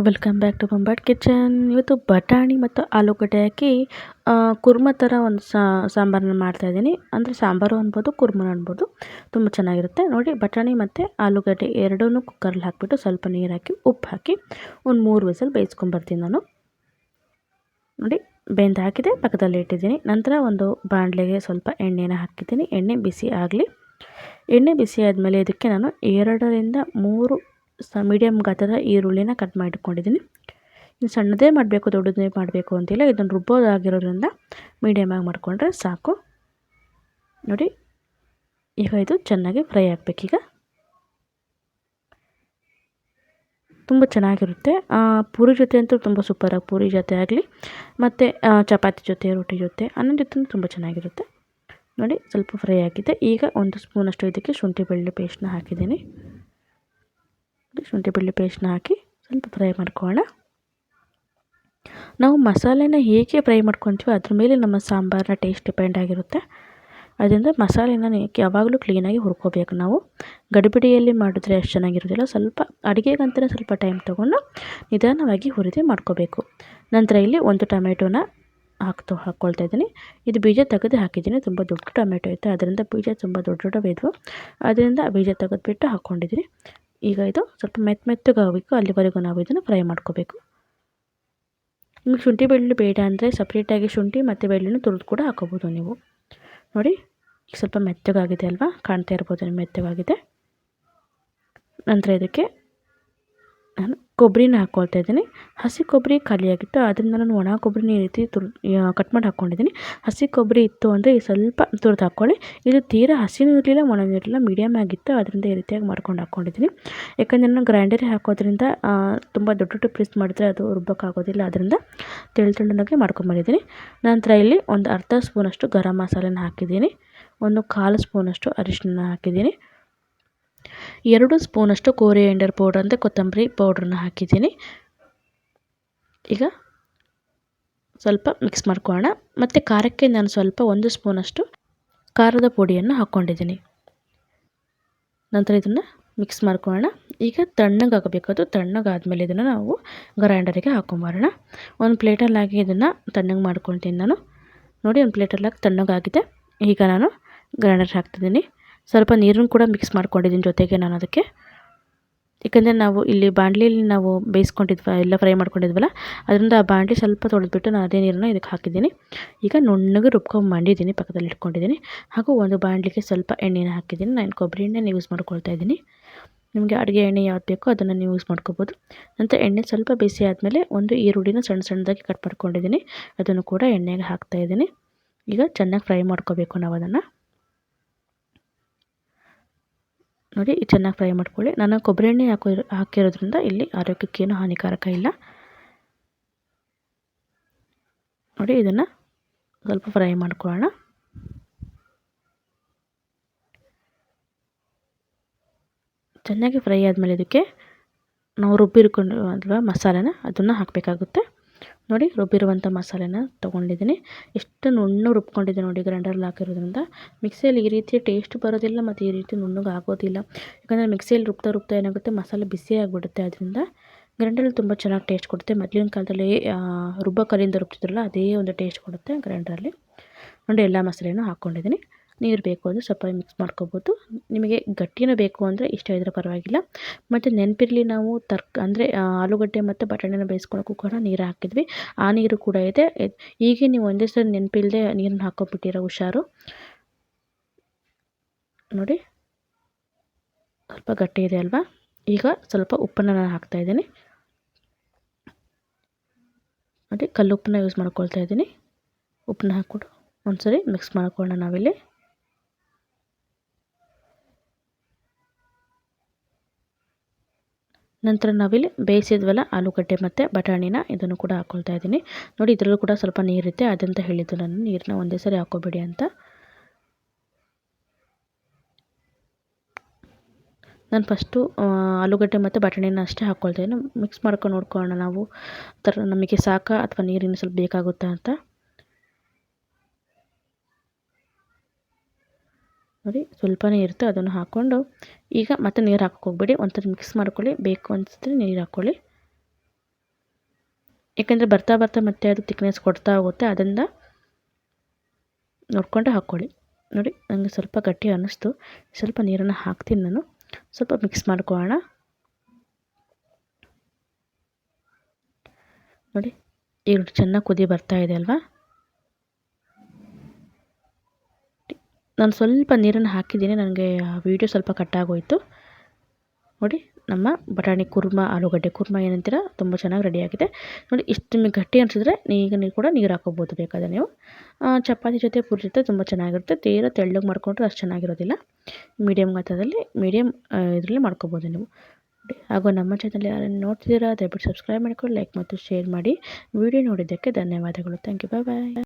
Welcome back to Bombat kitchen. ಇವತ್ತು ಬಟಾಣಿ ಮತ್ತು ಆಲೂಗಡ್ಡೆ ಹಾಕಿ ಕುರ್ಮ ಥರ ಒಂದು ಸಾಂಬಾರನ್ನ ಮಾಡ್ತಾಯಿದ್ದೀನಿ. ಅಂದರೆ ಸಾಂಬಾರು ಅನ್ಬೋದು, ಕುರ್ಮ ಅನ್ಬೋದು. ತುಂಬ ಚೆನ್ನಾಗಿರುತ್ತೆ ನೋಡಿ. ಬಟಾಣಿ ಮತ್ತು ಆಲೂಗಡ್ಡೆ ಎರಡನ್ನೂ ಕುಕ್ಕರಲ್ಲಿ ಹಾಕಿಬಿಟ್ಟು ಸ್ವಲ್ಪ ನೀರು ಹಾಕಿ ಉಪ್ಪು ಹಾಕಿ ಒಂದು 3 ವಿಸಲ್ ಬೇಯಿಸ್ಕೊಂಬರ್ತೀನಿ ನಾನು. ನೋಡಿ ಬೆಂದು ಹಾಕಿದೆ, ಪಕ್ಕದಲ್ಲಿ ಇಟ್ಟಿದ್ದೀನಿ. ನಂತರ ಒಂದು ಬಾಣಲೆಗೆ ಸ್ವಲ್ಪ ಎಣ್ಣೆನ ಹಾಕಿದ್ದೀನಿ. ಎಣ್ಣೆ ಬಿಸಿ ಆಗಲಿ. ಎಣ್ಣೆ ಬಿಸಿ ಆದಮೇಲೆ ಇದಕ್ಕೆ ನಾನು 2ರಿಂದ 3 ಮೀಡಿಯಮ್ ಗಾತ್ರದ ಈರುಳ್ಳಿನ ಕಟ್ ಮಾಡಿಟ್ಕೊಂಡಿದ್ದೀನಿ. ಇನ್ನು ಸಣ್ಣದೇ ಮಾಡಬೇಕು, ದೊಡ್ಡದೇ ಮಾಡಬೇಕು ಅಂತಿಲ್ಲ. ಇದನ್ನು ರುಬ್ಬೋದಾಗಿರೋದ್ರಿಂದ ಮೀಡಿಯಮಾಗಿ ಮಾಡಿಕೊಂಡ್ರೆ ಸಾಕು. ನೋಡಿ ಈಗ ಇದು ಚೆನ್ನಾಗಿ ಫ್ರೈ ಆಗಬೇಕೀಗ. ತುಂಬ ಚೆನ್ನಾಗಿರುತ್ತೆ. ಪೂರಿ ಜೊತೆ ಅಂತೂ ತುಂಬ ಸೂಪರಾಗಿ, ಪೂರಿ ಜೊತೆ ಆಗಲಿ ಮತ್ತು ಚಪಾತಿ ಜೊತೆ, ರೊಟ್ಟಿ ಜೊತೆ, ಅನ್ನ ಜೊತೆ ತುಂಬ ಚೆನ್ನಾಗಿರುತ್ತೆ. ನೋಡಿ ಸ್ವಲ್ಪ ಫ್ರೈ ಆಗಿದೆ. ಈಗ 1 ಸ್ಪೂನಷ್ಟು ಇದಕ್ಕೆ ಶುಂಠಿ ಬೆಳ್ಳುಳ್ಳಿ ಪೇಸ್ಟ್ನ ಹಾಕಿದ್ದೀನಿ. ಶುಂಠಿ ಬೆಳ್ಳುಳ್ಳಿ ಪೇಸ್ಟ್ನ ಹಾಕಿ ಸ್ವಲ್ಪ ಫ್ರೈ ಮಾಡ್ಕೊಳ್ಳೋಣ. ನಾವು ಮಸಾಲೆನ ಹೇಗೆ ಫ್ರೈ ಮಾಡ್ಕೊತೀವೋ ಅದ್ರ ಮೇಲೆ ನಮ್ಮ ಸಾಂಬಾರಿನ ಟೇಸ್ಟ್ ಡಿಪೆಂಡ್ ಆಗಿರುತ್ತೆ. ಅದರಿಂದ ಮಸಾಲೆನ ಯಾವಾಗಲೂ ಕ್ಲೀನಾಗಿ ಹುರ್ಕೋಬೇಕು. ನಾವು ಗಡಿಬಿಡಿಯಲ್ಲಿ ಮಾಡಿದ್ರೆ ಅಷ್ಟು ಚೆನ್ನಾಗಿರೋದಿಲ್ಲ. ಸ್ವಲ್ಪ ಅಡುಗೆಗಂತಲೇ ಸ್ವಲ್ಪ ಟೈಮ್ ತೊಗೊಂಡು ನಿಧಾನವಾಗಿ ಹುರಿದು ಮಾಡ್ಕೋಬೇಕು. ನಂತರ ಇಲ್ಲಿ 1 ಟೊಮೆಟೊನ ಹಾಕ್ಕೊಳ್ತಾ ಇದ್ದೀನಿ. ಇದು ಬೀಜ ತೆಗೆದು ಹಾಕಿದ್ದೀನಿ. ತುಂಬ ದೊಡ್ಡ ಟೊಮೆಟೊ ಇತ್ತು, ಅದರಿಂದ ಬೀಜ ತುಂಬ ದೊಡ್ಡವಿದ್ವು, ಅದರಿಂದ ಬೀಜ ತೆಗೆದುಬಿಟ್ಟು ಹಾಕ್ಕೊಂಡಿದ್ದೀನಿ. ಈಗ ಇದು ಸ್ವಲ್ಪ ಮೆತ್ತಗಾಗಬೇಕು, ಅಲ್ಲಿವರೆಗೂ ನಾವು ಇದನ್ನು ಫ್ರೈ ಮಾಡ್ಕೋಬೇಕು. ನಿಮಗೆ ಶುಂಠಿ ಬೆಳ್ಳುಳ್ಳಿ ಬೇಡ ಅಂದರೆ ಸಪ್ರೇಟಾಗಿ ಶುಂಠಿ ಮತ್ತು ಬೆಳ್ಳುಳ್ಳಿ ತುರಿದು ಕೂಡ ಹಾಕೋಬೋದು ನೀವು. ನೋಡಿ ಈಗ ಸ್ವಲ್ಪ ಮೆತ್ತಗಾಗಿದೆ ಅಲ್ವಾ, ಕಾಣ್ತಾ ಇರ್ಬೋದು ಮೆತ್ತಗಾಗಿದೆ. ನಂತರ ಇದಕ್ಕೆ ನಾನು ಕೊಬ್ಬರಿನ ಹಾಕ್ಕೊಳ್ತಾ ಇದ್ದೀನಿ. ಹಸಿ ಕೊಬ್ಬರಿ ಖಾಲಿಯಾಗಿತ್ತು, ಅದರಿಂದ ನಾನು ಒಣ ಕೊಬ್ಬರಿನ ಈ ರೀತಿ ಕಟ್ ಮಾಡಿ ಹಾಕ್ಕೊಂಡಿದ್ದೀನಿ. ಹಸಿ ಕೊಬ್ಬರಿ ಇತ್ತು ಅಂದರೆ ಸ್ವಲ್ಪ ತುರಿದು ಹಾಕ್ಕೊಳ್ಳಿ. ಇದು ತೀರಾ ಹಸಿನೂ ಇರಲಿಲ್ಲ, ಒಣನೂ ಇರಲಿಲ್ಲ, ಮೀಡಿಯಮ್ ಆಗಿತ್ತು, ಅದರಿಂದ ಈ ರೀತಿಯಾಗಿ ಮಾಡ್ಕೊಂಡು ಹಾಕ್ಕೊಂಡಿದ್ದೀನಿ. ಯಾಕಂದರೆ ನಾನು ಗ್ರೈಂಡರೇ ಹಾಕೋದ್ರಿಂದ ತುಂಬ ದೊಡ್ಡ ಪೀಸ್ ಮಾಡಿದ್ರೆ ಅದು ರುಬ್ಬೋಕ್ಕಾಗೋದಿಲ್ಲ, ಅದರಿಂದ ತೆಳ್ಳಗೆ ಮಾಡ್ಕೊಂಬಂದಿದ್ದೀನಿ. ನಂತರ ಇಲ್ಲಿ ಒಂದು ಅರ್ಧ ಸ್ಪೂನಷ್ಟು ಗರಂ ಮಸಾಲೆನ ಹಾಕಿದ್ದೀನಿ. 1/4 ಸ್ಪೂನಷ್ಟು ಅರಿಶಿನ ಹಾಕಿದ್ದೀನಿ. 2 ಸ್ಪೂನಷ್ಟು ಕೋರಿಯಾಂಡರ್ ಪೌಡರ್ ಅಂದರೆ ಕೊತ್ತಂಬರಿ ಪೌಡ್ರನ್ನ ಹಾಕಿದ್ದೀನಿ. ಈಗ ಸ್ವಲ್ಪ ಮಿಕ್ಸ್ ಮಾಡ್ಕೊಳ್ಳೋಣ. ಮತ್ತು ಖಾರಕ್ಕೆ ನಾನು ಸ್ವಲ್ಪ 1 ಸ್ಪೂನಷ್ಟು ಖಾರದ ಪುಡಿಯನ್ನು ಹಾಕ್ಕೊಂಡಿದ್ದೀನಿ. ನಂತರ ಇದನ್ನು ಮಿಕ್ಸ್ ಮಾಡ್ಕೊಳ್ಳೋಣ. ಈಗ ತಣ್ಣಗಾಗಬೇಕು. ಅದು ತಣ್ಣಗಾದ್ಮೇಲೆ ಇದನ್ನು ನಾವು ಗ್ರೈಂಡರಿಗೆ ಹಾಕ್ಕೊಂಬರೋಣ. ಒಂದು ಪ್ಲೇಟಲ್ಲಿ ಹಾಕಿ ಇದನ್ನು ತಣ್ಣಗೆ ಮಾಡ್ಕೊಳ್ತೀನಿ ನಾನು. ನೋಡಿ ಒಂದು ಪ್ಲೇಟಲ್ಲಿ ಹಾಕಿ ತಣ್ಣಗಾಗಿದೆ. ಈಗ ನಾನು ಗ್ರೈಂಡರ್ಗೆ ಹಾಕ್ತಿದ್ದೀನಿ. ಸ್ವಲ್ಪ ನೀರನ್ನು ಕೂಡ ಮಿಕ್ಸ್ ಮಾಡ್ಕೊಂಡಿದ್ದೀನಿ ಜೊತೆಗೆ ನಾನು ಅದಕ್ಕೆ. ಏಕೆಂದರೆ ನಾವು ಇಲ್ಲಿ ಬಾಣಲಿಯಲ್ಲಿ ನಾವು ಎಲ್ಲ ಫ್ರೈ ಮಾಡ್ಕೊಂಡಿದ್ವಲ್ಲ, ಅದರಿಂದ ಆ ಬಾಣಲಿ ಸ್ವಲ್ಪ ತೊಳೆದ್ಬಿಟ್ಟು ನಾನು ಅದೇ ನೀರನ್ನು ಇದಕ್ಕೆ ಹಾಕಿದ್ದೀನಿ. ಈಗ ನುಣ್ಣಗೆ ರುಬ್ಕೊಂಬಂದಿದ್ದೀನಿ, ಪಕ್ಕದಲ್ಲಿ ಇಟ್ಕೊಂಡಿದ್ದೀನಿ. ಹಾಗೂ ಒಂದು ಬಾಣಲಿಗೆ ಸ್ವಲ್ಪ ಎಣ್ಣೆನ ಹಾಕಿದ್ದೀನಿ. ನಾನು ಕೊಬ್ಬರಿ ಎಣ್ಣೆನ ಯೂಸ್ ಮಾಡ್ಕೊಳ್ತಾ ಇದ್ದೀನಿ. ನಿಮಗೆ ಅಡುಗೆ ಎಣ್ಣೆ ಯಾವ್ದು ಬೇಕೋ ಅದನ್ನು ನೀವು ಯೂಸ್ ಮಾಡ್ಕೋಬೋದು. ನಂತರ ಎಣ್ಣೆ ಸ್ವಲ್ಪ ಬಿಸಿ ಆದಮೇಲೆ ಒಂದು ಈರುಳ್ಳಿನ ಸಣ್ಣದಾಗಿ ಕಟ್ ಮಾಡ್ಕೊಂಡಿದ್ದೀನಿ, ಅದನ್ನು ಕೂಡ ಎಣ್ಣೆಗೆ ಹಾಕ್ತಾಯಿದ್ದೀನಿ. ಈಗ ಚೆನ್ನಾಗಿ ಫ್ರೈ ಮಾಡ್ಕೋಬೇಕು ನಾವು ಅದನ್ನು. ನೋಡಿ ಚೆನ್ನಾಗಿ ಫ್ರೈ ಮಾಡ್ಕೊಳ್ಳಿ. ನಾನು ಕೊಬ್ಬರಿ ಎಣ್ಣೆ ಹಾಕಿರೋದ್ರಿಂದ ಇಲ್ಲಿ ಆರೋಗ್ಯಕ್ಕೇನು ಹಾನಿಕಾರಕ ಇಲ್ಲ. ನೋಡಿ ಇದನ್ನು ಸ್ವಲ್ಪ ಫ್ರೈ ಮಾಡ್ಕೊಳ್ಳೋಣ. ಚೆನ್ನಾಗಿ ಫ್ರೈ ಆದಮೇಲೆ ಇದಕ್ಕೆ ನಾವು ರುಬ್ಬಿರ್ಕೊಂಡು ಅಥವಾ ಮಸಾಲೆನ ಅದನ್ನು ಹಾಕಬೇಕಾಗುತ್ತೆ. ನೋಡಿ ರುಬ್ಬಿರುವಂಥ ಮಸಾಲೆನ ತೊಗೊಂಡಿದ್ದೀನಿ. ಎಷ್ಟು ನುಣ್ಣಗೆ ರುಬ್ಕೊಂಡಿದ್ದೆ ನೋಡಿ, ಗ್ರೈಂಡರಲ್ಲಿ ಹಾಕಿರೋದ್ರಿಂದ. ಮಿಕ್ಸಿಯಲ್ಲಿ ಈ ರೀತಿ ಟೇಸ್ಟ್ ಬರೋದಿಲ್ಲ ಮತ್ತು ಈ ರೀತಿ ನುಣ್ಣಗೆ ಆಗೋದಿಲ್ಲ. ಯಾಕಂದರೆ ಮಿಕ್ಸಿಯಲ್ಲಿ ರುಬ್ತಾ ಏನಾಗುತ್ತೆ, ಮಸಾಲೆ ಬಿಸಿ ಆಗಿಬಿಡುತ್ತೆ. ಅದರಿಂದ ಗ್ರೈಂಡರಲ್ಲಿ ತುಂಬ ಚೆನ್ನಾಗಿ ಟೇಸ್ಟ್ ಕೊಡುತ್ತೆ. ಮೊದಲಿನ ಕಾಲದಲ್ಲಿ ರುಬ್ಬೋ ಕಲ್ಲಿಂದ ರುಬ್ತಿದ್ರಲ್ಲ, ಅದೇ ಒಂದು ಟೇಸ್ಟ್ ಕೊಡುತ್ತೆ ಗ್ರೈಂಡರಲ್ಲಿ. ನೋಡಿ ಎಲ್ಲ ಮಸಾಲೆನೂ ಹಾಕ್ಕೊಂಡಿದ್ದೀನಿ. ನೀರು ಬೇಕು ಅಂದರೆ ಸ್ವಲ್ಪ ಮಿಕ್ಸ್ ಮಾಡ್ಕೋಬೋದು. ನಿಮಗೆ ಗಟ್ಟಿನೂ ಬೇಕು ಅಂದರೆ ಇಷ್ಟ ಇದ್ದರೆ ಪರವಾಗಿಲ್ಲ. ಮತ್ತು ನೆನಪಿರಲಿ, ನಾವು ಅಂದರೆ ಆಲೂಗಡ್ಡೆ ಮತ್ತು ಬಟಾಣಿನ ಬೇಯಿಸ್ಕೊಳ್ಳೋಕ್ಕೂ ಕೂಡ ನೀರು ಹಾಕಿದ್ವಿ, ಆ ನೀರು ಕೂಡ ಇದೆ. ಹೀಗೆ ನೀವು ಒಂದೇ ಸರಿ ನೆನಪಿಲ್ಲದೆ ನೀರನ್ನು ಹಾಕ್ಕೊಬಿಟ್ಟಿರೋ ಹುಷಾರು. ನೋಡಿ ಸ್ವಲ್ಪ ಗಟ್ಟಿ ಇದೆ ಅಲ್ವಾ. ಈಗ ಸ್ವಲ್ಪ ಉಪ್ಪನ್ನು ನಾನು ಹಾಕ್ತಾಯಿದ್ದೀನಿ. ನೋಡಿ ಕಲ್ಲುಪ್ಪನ್ನ ಯೂಸ್ ಮಾಡ್ಕೊಳ್ತಾ ಇದ್ದೀನಿ. ಉಪ್ಪನ್ನ ಹಾಕ್ಬಿಟ್ಟು ಒಂದ್ಸರಿ ಮಿಕ್ಸ್ ಮಾಡ್ಕೊಳ್ಳೋಣ ನಾವಿಲ್ಲಿ. ನಂತರ ನಾವಿಲ್ಲಿ ಬೇಯಿಸಿದ್ವಲ್ಲ ಆಲೂಗಡ್ಡೆ ಮತ್ತು ಬಟಾಣಿನ, ಇದನ್ನು ಕೂಡ ಹಾಕ್ಕೊಳ್ತಾ ಇದ್ದೀನಿ. ನೋಡಿ ಇದರಲ್ಲೂ ಕೂಡ ಸ್ವಲ್ಪ ನೀರಿರುತ್ತೆ, ಅದಂತ ಹೇಳಿದ್ದು ನಾನು, ನೀರನ್ನ ಒಂದೇ ಸರಿ ಹಾಕ್ಕೋಬೇಡಿ ಅಂತ. ನಾನು ಫಸ್ಟು ಆಲೂಗಡ್ಡೆ ಮತ್ತು ಬಟಾಣಿನ ಅಷ್ಟೇ ಹಾಕ್ಕೊಳ್ತಾ ಇದ್ದೀನಿ. ಮಿಕ್ಸ್ ಮಾಡ್ಕೊಂಡು ನೋಡ್ಕೊಳ್ಳೋಣ ನಾವು, ನಮಗೆ ಸಾಕಾ ಅಥವಾ ನೀರಿನ ಸ್ವಲ್ಪ ಬೇಕಾಗುತ್ತಾ ಅಂತ. ನೋಡಿ ಸ್ವಲ್ಪನೇ ಇರುತ್ತೆ, ಅದನ್ನು ಹಾಕ್ಕೊಂಡು ಈಗ ಮತ್ತೆ ನೀರು ಹಾಕೋಕೆ ಹೋಗ್ಬೇಡಿ. ಒಂದ್ಸರಿ ಮಿಕ್ಸ್ ಮಾಡ್ಕೊಳ್ಳಿ, ಬೇಕು ಅನಿಸಿದ್ರೆ ನೀರು ಹಾಕ್ಕೊಳ್ಳಿ. ಯಾಕೆಂದರೆ ಬರ್ತಾ ಬರ್ತಾ ಮತ್ತೆ ಅದು ತಿಕ್ನೆಸ್ ಕೊಡ್ತಾ ಹೋಗುತ್ತೆ, ಅದರಿಂದ ನೋಡಿಕೊಂಡು ಹಾಕ್ಕೊಳ್ಳಿ. ನೋಡಿ ನನಗೆ ಸ್ವಲ್ಪ ಗಟ್ಟಿ ಅನ್ನಿಸ್ತು, ಸ್ವಲ್ಪ ನೀರನ್ನು ಹಾಕ್ತೀನಿ ನಾನು. ಸ್ವಲ್ಪ ಮಿಕ್ಸ್ ಮಾಡ್ಕೊಳ್ಳೋಣ. ನೋಡಿ ಈಗ ಚೆನ್ನಾಗಿ ಕುದಿ ಬರ್ತಾ ಇದೆ ಅಲ್ವಾ. ನಾನು ಸ್ವಲ್ಪ ನೀರನ್ನು ಹಾಕಿದ್ದೀನಿ, ನನಗೆ ವೀಡಿಯೋ ಸ್ವಲ್ಪ ಕಟ್ಟಾಗೋಯಿತು. ನೋಡಿ ನಮ್ಮ ಬಟಾಣಿ ಕುರ್ಮಾ, ಆಲೂಗಡ್ಡೆ ಕುರ್ಮಾ ಏನಂತೀರ, ತುಂಬ ಚೆನ್ನಾಗಿ ರೆಡಿಯಾಗಿದೆ. ನೋಡಿ ಇಷ್ಟು ನಿಮಗೆ ಗಟ್ಟಿ ಅನಿಸಿದ್ರೆ ಈಗ ನೀವು ಕೂಡ ನೀರು ಹಾಕೋಬೋದು ಬೇಕಾದರೆ ನೀವು. ಚಪಾತಿ ಜೊತೆ ಪೂರಿ ಜೊತೆ ತುಂಬ ಚೆನ್ನಾಗಿರುತ್ತೆ. ತೀರಾ ತೆಳ್ಳಗೆ ಮಾಡಿಕೊಂಡ್ರೆ ಅಷ್ಟು ಚೆನ್ನಾಗಿರೋದಿಲ್ಲ. ಮೀಡಿಯಮ್ ಗಾತ್ರದಲ್ಲಿ ಮೀಡಿಯಮ್ ಇದರಲ್ಲಿ ಮಾಡ್ಕೋಬೋದು ನೀವು. ಹಾಗೂ ನಮ್ಮ ಚಾನಲ್ ಯಾರನ್ನು ನೋಡ್ತಿದ್ದೀರಾ ದಯವಿಟ್ಟು ಸಬ್ಸ್ಕ್ರೈಬ್ ಮಾಡ್ಕೊಂಡು ಲೈಕ್ ಮತ್ತು ಶೇರ್ ಮಾಡಿ. ವಿಡಿಯೋ ನೋಡಿದ್ದಕ್ಕೆ ಧನ್ಯವಾದಗಳು. Thank you. Bye bye.